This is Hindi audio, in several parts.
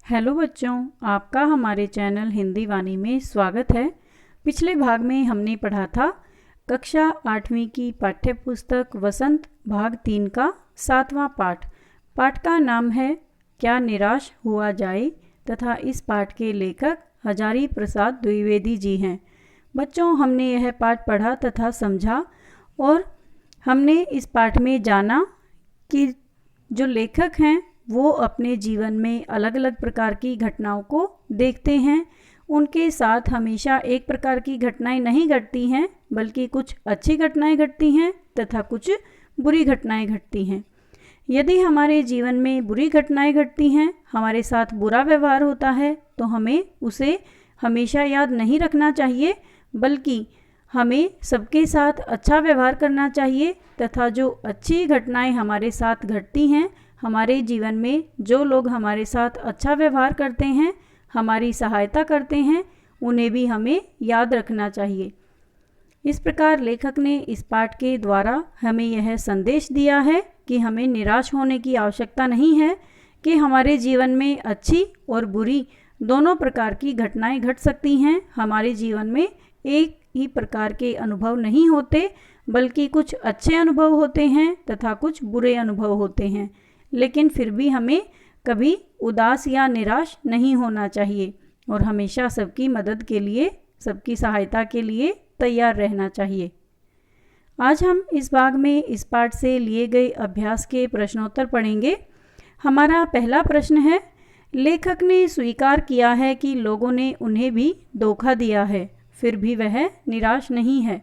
हेलो बच्चों, आपका हमारे चैनल हिंदी वाणी में स्वागत है। पिछले भाग में हमने पढ़ा था कक्षा 8वीं की पाठ्य पुस्तक वसंत भाग 3 का 7वां पाठ। पाठ का नाम है क्या निराश हुआ जाए तथा इस पाठ के लेखक हजारी प्रसाद द्विवेदी जी हैं। बच्चों, हमने यह पाठ पढ़ा तथा समझा और हमने इस पाठ में जाना कि जो लेखक हैं वो अपने जीवन में अलग अलग प्रकार की घटनाओं को देखते हैं। उनके साथ हमेशा एक प्रकार की घटनाएं नहीं घटती हैं, बल्कि कुछ अच्छी घटनाएं घटती हैं तथा कुछ बुरी घटनाएं घटती हैं। यदि हमारे जीवन में बुरी घटनाएं घटती हैं, हमारे साथ बुरा व्यवहार होता है, तो हमें उसे हमेशा याद नहीं रखना चाहिए, बल्कि हमें सबके साथ अच्छा व्यवहार करना चाहिए तथा जो अच्छी घटनाएं हमारे साथ घटती हैं, हमारे जीवन में जो लोग हमारे साथ अच्छा व्यवहार करते हैं, हमारी सहायता करते हैं, उन्हें भी हमें याद रखना चाहिए। इस प्रकार लेखक ने इस पाठ के द्वारा हमें यह संदेश दिया है कि हमें निराश होने की आवश्यकता नहीं है कि हमारे जीवन में अच्छी और बुरी दोनों प्रकार की घटनाएं घट सकती हैं। हमारे जीवन में एक ही प्रकार के अनुभव नहीं होते, बल्कि कुछ अच्छे अनुभव होते हैं तथा कुछ बुरे अनुभव होते हैं। लेकिन फिर भी हमें कभी उदास या निराश नहीं होना चाहिए और हमेशा सबकी मदद के लिए, सबकी सहायता के लिए तैयार रहना चाहिए। आज हम इस भाग में इस पाठ से लिए गए अभ्यास के प्रश्नोत्तर पढ़ेंगे। हमारा पहला प्रश्न है, लेखक ने स्वीकार किया है कि लोगों ने उन्हें भी धोखा दिया है, फिर भी वह निराश नहीं है।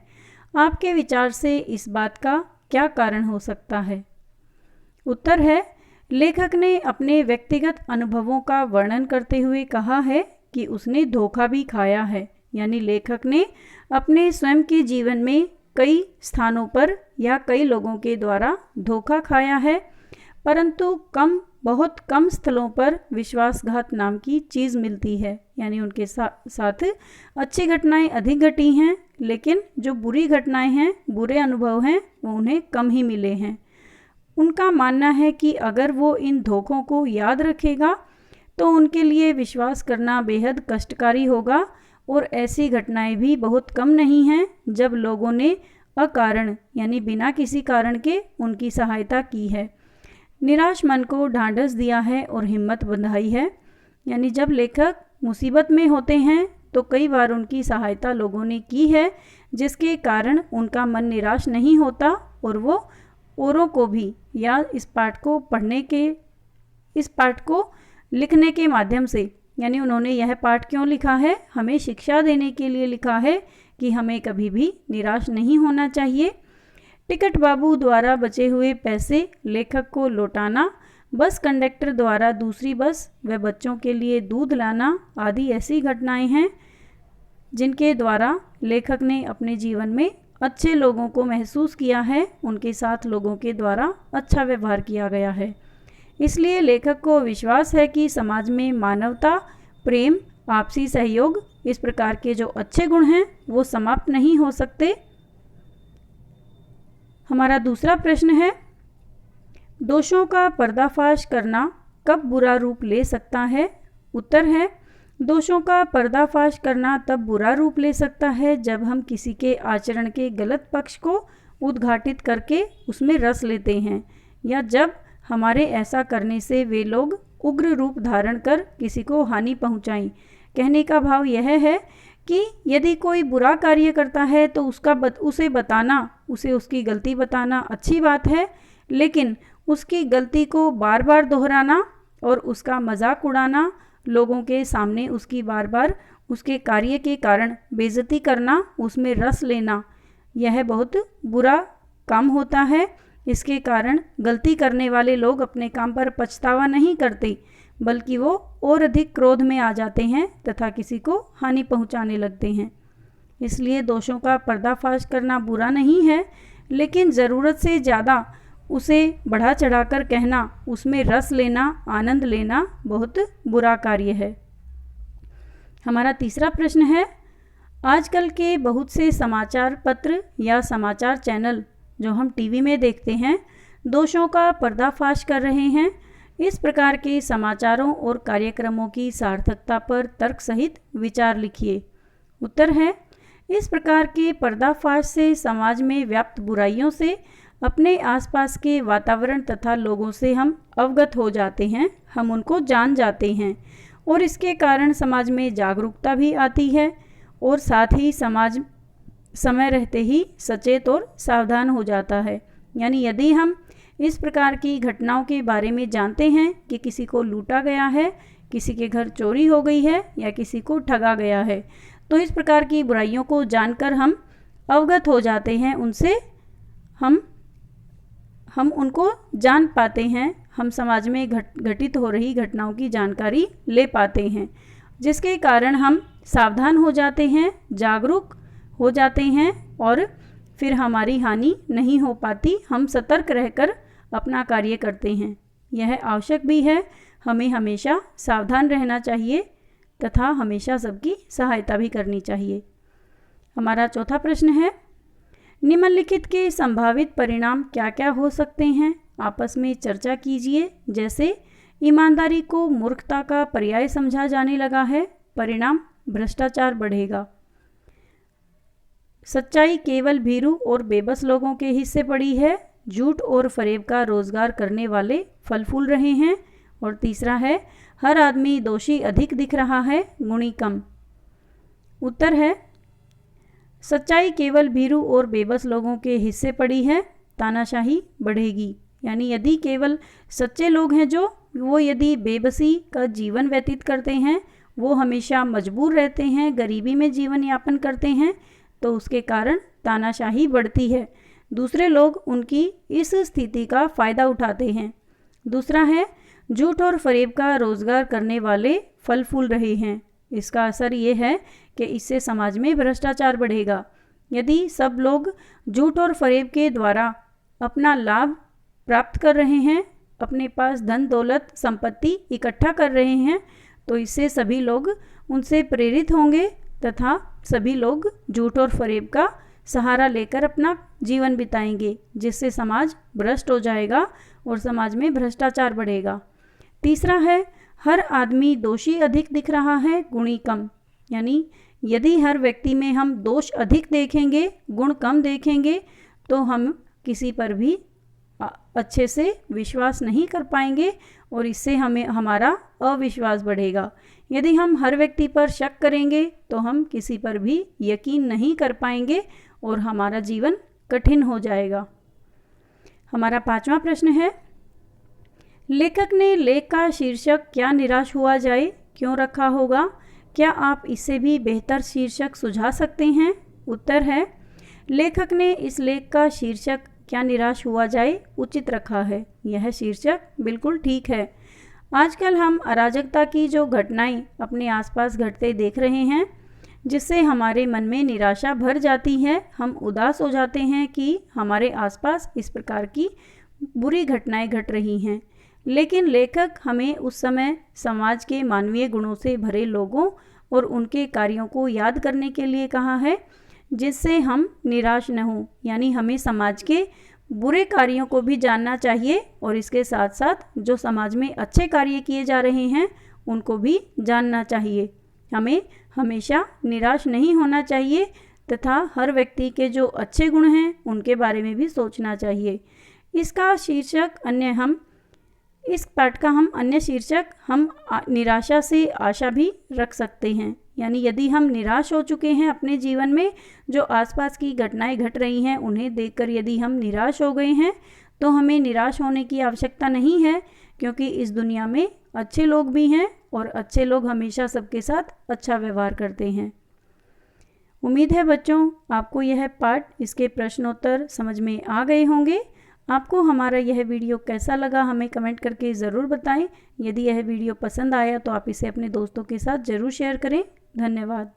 आपके विचार से इस बात का क्या कारण हो सकता है? उत्तर है, लेखक ने अपने व्यक्तिगत अनुभवों का वर्णन करते हुए कहा है कि उसने धोखा भी खाया है। यानी लेखक ने अपने स्वयं के जीवन में कई स्थानों पर या कई लोगों के द्वारा धोखा खाया है, परंतु बहुत कम स्थलों पर विश्वासघात नाम की चीज़ मिलती है। यानी उनके साथ अच्छी घटनाएं अधिक घटी हैं, लेकिन जो बुरी घटनाएं हैं, बुरे अनुभव हैं, वो उन्हें कम ही मिले हैं। उनका मानना है कि अगर वो इन धोखों को याद रखेगा तो उनके लिए विश्वास करना बेहद कष्टकारी होगा, और ऐसी घटनाएं भी बहुत कम नहीं हैं जब लोगों ने अकारण यानी बिना किसी कारण के उनकी सहायता की है। निराश मन को ढांढस दिया है और हिम्मत बंधाई है। यानी जब लेखक मुसीबत में होते हैं तो कई बार उनकी सहायता लोगों ने की है, जिसके कारण उनका मन निराश नहीं होता और वो औरों को भी या इस पाठ को लिखने के माध्यम से, यानी उन्होंने यह पाठ क्यों लिखा है, हमें शिक्षा देने के लिए लिखा है कि हमें कभी भी निराश नहीं होना चाहिए। टिकट बाबू द्वारा बचे हुए पैसे लेखक को लौटाना, बस कंडक्टर द्वारा दूसरी बस व बच्चों के लिए दूध लाना आदि ऐसी घटनाएं हैं जिनके द्वारा लेखक ने अपने जीवन में अच्छे लोगों को महसूस किया है, उनके साथ लोगों के द्वारा अच्छा व्यवहार किया गया है। इसलिए लेखक को विश्वास है कि समाज में मानवता, प्रेम, आपसी सहयोग, इस प्रकार के जो अच्छे गुण हैं वो समाप्त नहीं हो सकते। हमारा दूसरा प्रश्न है, दोषों का पर्दाफाश करना कब बुरा रूप ले सकता है? उत्तर है, दोषों का पर्दाफाश करना तब बुरा रूप ले सकता है जब हम किसी के आचरण के गलत पक्ष को उद्घाटित करके उसमें रस लेते हैं, या जब हमारे ऐसा करने से वे लोग उग्र रूप धारण कर किसी को हानि पहुंचाएं। कहने का भाव यह है कि यदि कोई बुरा कार्य करता है तो उसे बताना, उसे उसकी गलती बताना अच्छी बात है, लेकिन उसकी गलती को बार बार दोहराना और उसका मजाक उड़ाना, लोगों के सामने उसकी बार बार उसके कार्य के कारण बेइज्जती करना, उसमें रस लेना, यह बहुत बुरा काम होता है। इसके कारण गलती करने वाले लोग अपने काम पर पछतावा नहीं करते, बल्कि वो और अधिक क्रोध में आ जाते हैं तथा किसी को हानि पहुंचाने लगते हैं। इसलिए दोषों का पर्दाफाश करना बुरा नहीं है, लेकिन ज़रूरत से ज़्यादा उसे बढ़ा चढ़ाकर कहना, उसमें रस लेना, आनंद लेना बहुत बुरा कार्य है। हमारा तीसरा प्रश्न है, आजकल के बहुत से समाचार पत्र या समाचार चैनल जो हम टीवी में देखते हैं, दोषों का पर्दाफाश कर रहे हैं। इस प्रकार के समाचारों और कार्यक्रमों की सार्थकता पर तर्क सहित विचार लिखिए। उत्तर है, इस प्रकार के पर्दाफाश से समाज में व्याप्त बुराइयों से अपने आसपास के वातावरण तथा लोगों से हम अवगत हो जाते हैं, हम उनको जान जाते हैं और इसके कारण समाज में जागरूकता भी आती है और साथ ही समाज समय रहते ही सचेत और सावधान हो जाता है। यानी यदि हम इस प्रकार की घटनाओं के बारे में जानते हैं कि किसी को लूटा गया है, किसी के घर चोरी हो गई है या किसी को ठगा गया है, तो इस प्रकार की बुराइयों को जानकर हम अवगत हो जाते हैं, उनसे हम उनको जान पाते हैं, हम समाज में घटित हो रही घटनाओं की जानकारी ले पाते हैं, जिसके कारण हम सावधान हो जाते हैं, जागरूक हो जाते हैं और फिर हमारी हानि नहीं हो पाती। हम सतर्क रहकर अपना कार्य करते हैं। यह आवश्यक भी है, हमें हमेशा सावधान रहना चाहिए तथा हमेशा सबकी सहायता भी करनी चाहिए। हमारा चौथा प्रश्न है, निम्नलिखित के संभावित परिणाम क्या क्या हो सकते हैं? आपस में चर्चा कीजिए। जैसे ईमानदारी को मूर्खता का पर्याय समझा जाने लगा है, परिणाम भ्रष्टाचार बढ़ेगा। सच्चाई केवल भीरू और बेबस लोगों के हिस्से पड़ी है, झूठ और फरेब का रोजगार करने वाले फल फूल रहे हैं। और तीसरा है, हर आदमी दोषी अधिक दिख रहा है, गुणी कम। उत्तर है, सच्चाई केवल भीरू और बेबस लोगों के हिस्से पड़ी है, तानाशाही बढ़ेगी। यानी यदि केवल सच्चे लोग हैं जो वो यदि बेबसी का जीवन व्यतीत करते हैं, वो हमेशा मजबूर रहते हैं, गरीबी में जीवन यापन करते हैं, तो उसके कारण तानाशाही बढ़ती है। दूसरे लोग उनकी इस स्थिति का फ़ायदा उठाते हैं। दूसरा है, झूठ और फरेब का रोजगार करने वाले फल फूल रहे हैं। इसका असर ये है कि इससे समाज में भ्रष्टाचार बढ़ेगा। यदि सब लोग झूठ और फरेब के द्वारा अपना लाभ प्राप्त कर रहे हैं, अपने पास धन दौलत संपत्ति इकट्ठा कर रहे हैं, तो इससे सभी लोग उनसे प्रेरित होंगे तथा सभी लोग झूठ और फरेब का सहारा लेकर अपना जीवन बिताएंगे, जिससे समाज भ्रष्ट हो जाएगा और समाज में भ्रष्टाचार बढ़ेगा। तीसरा है, हर आदमी दोषी अधिक दिख रहा है, गुणी कम। यानी यदि हर व्यक्ति में हम दोष अधिक देखेंगे, गुण कम देखेंगे, तो हम किसी पर भी अच्छे से विश्वास नहीं कर पाएंगे और इससे हमारा अविश्वास बढ़ेगा। यदि हम हर व्यक्ति पर शक करेंगे तो हम किसी पर भी यकीन नहीं कर पाएंगे और हमारा जीवन कठिन हो जाएगा। हमारा पांचवा प्रश्न है, लेखक ने लेख का शीर्षक क्या निराश हुआ जाए क्यों रखा होगा? क्या आप इससे भी बेहतर शीर्षक सुझा सकते हैं? उत्तर है, लेखक ने इस लेख का शीर्षक क्या निराश हुआ जाए उचित रखा है। यह शीर्षक बिल्कुल ठीक है। आजकल हम अराजकता की जो घटनाएं अपने आसपास घटते देख रहे हैं, जिससे हमारे मन में निराशा भर जाती है, हम उदास हो जाते हैं कि हमारे आसपास इस प्रकार की बुरी घटनाएं घट रही हैं। लेकिन लेखक हमें उस समय समाज के मानवीय गुणों से भरे लोगों और उनके कार्यों को याद करने के लिए कहा है, जिससे हम निराश न हों। यानी हमें समाज के बुरे कार्यों को भी जानना चाहिए और इसके साथ साथ जो समाज में अच्छे कार्य किए जा रहे हैं उनको भी जानना चाहिए। हमें हमेशा निराश नहीं होना चाहिए तथा हर व्यक्ति के जो अच्छे गुण हैं उनके बारे में भी सोचना चाहिए। इसका शीर्षक इस पाठ का हम अन्य शीर्षक हम निराशा से आशा भी रख सकते हैं। यानी यदि हम निराश हो चुके हैं अपने जीवन में, जो आसपास की घटनाएं घट रही हैं उन्हें देखकर यदि हम निराश हो गए हैं, तो हमें निराश होने की आवश्यकता नहीं है, क्योंकि इस दुनिया में अच्छे लोग भी हैं और अच्छे लोग हमेशा सबके साथ अच्छा व्यवहार करते हैं। उम्मीद है बच्चों आपको यह पाठ, इसके प्रश्नोत्तर समझ में आ गए होंगे। आपको हमारा यह वीडियो कैसा लगा हमें कमेंट करके ज़रूर बताएं। यदि यह वीडियो पसंद आया तो आप इसे अपने दोस्तों के साथ ज़रूर शेयर करें। धन्यवाद।